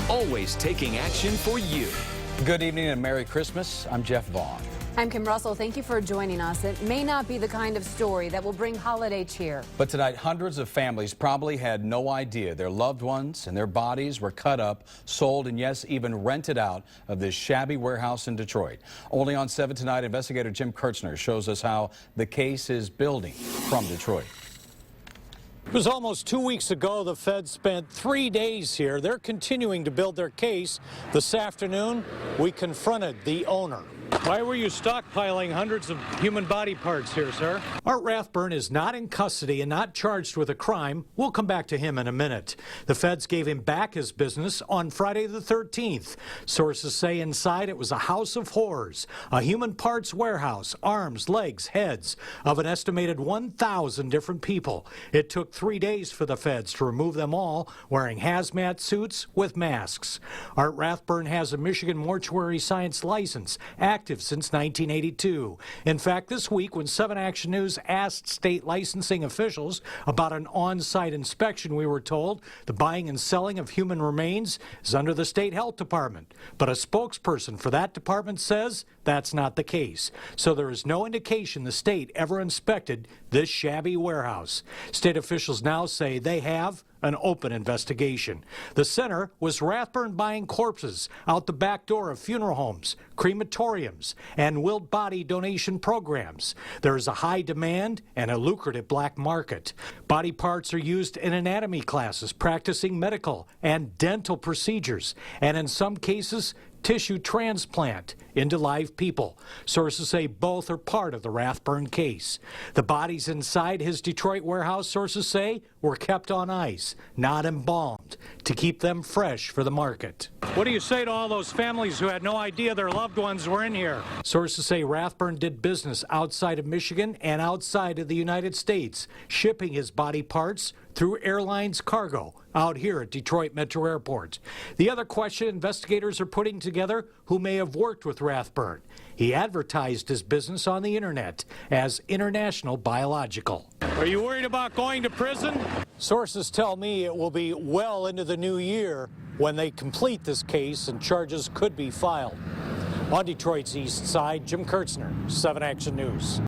always taking action for you. Good evening and Merry Christmas. I'm Jeff Vaughn. I'm Kim Russell. Thank you for joining us. It may not be the kind of story that will bring holiday cheer. But tonight, hundreds of families probably had no idea their loved ones and their bodies were cut up, sold, and yes, even rented out of this shabby warehouse in Detroit. Only on 7 tonight, investigator Jim Kurtzner shows us how the case is building from Detroit. It was almost 2 weeks ago the feds spent 3 days here. They're continuing to build their case. This afternoon, we confronted the owner. Why were you stockpiling hundreds of human body parts here, sir? Art Rathburn is not in custody and not charged with a crime. We'll come back to him in a minute. The feds gave him back his business on Friday the 13th. Sources say inside it was a house of horrors, a human parts warehouse, arms, legs, heads of an estimated 1,000 different people. It took 3 days for the feds to remove them all, wearing hazmat suits with masks. Art Rathburn has a Michigan mortuary science license, active since 1982. In fact, this week when 7 Action News asked state licensing officials about an on-site inspection, we were told the buying and selling of human remains is under the state health department. But a spokesperson for that department says that's not the case. So there is no indication the state ever inspected this shabby warehouse. State officials now say they have an open investigation. The center was Rathburn buying corpses out the back door of funeral homes, crematoriums, and willed body donation programs. There is a high demand and a lucrative black market. Body parts are used in anatomy classes, practicing medical and dental procedures, and in some cases, tissue transplant into live people. Sources say both are part of the Rathburn case. The bodies inside his Detroit warehouse, sources say, were kept on ice, not embalmed, to keep them fresh for the market. What do you say to all those families who had no idea their loved ones were in here? Sources say Rathburn did business outside of Michigan and outside of the United States, shipping his body parts through airlines cargo out here at Detroit Metro Airport. The other question investigators are putting together who may have worked with Rathburn. He advertised his business on the internet as International Biological. Are you worried about going to prison? Sources tell me it will be well into the new year when they complete this case and charges could be filed. On Detroit's east side, Jim Kurtzner, 7 Action News.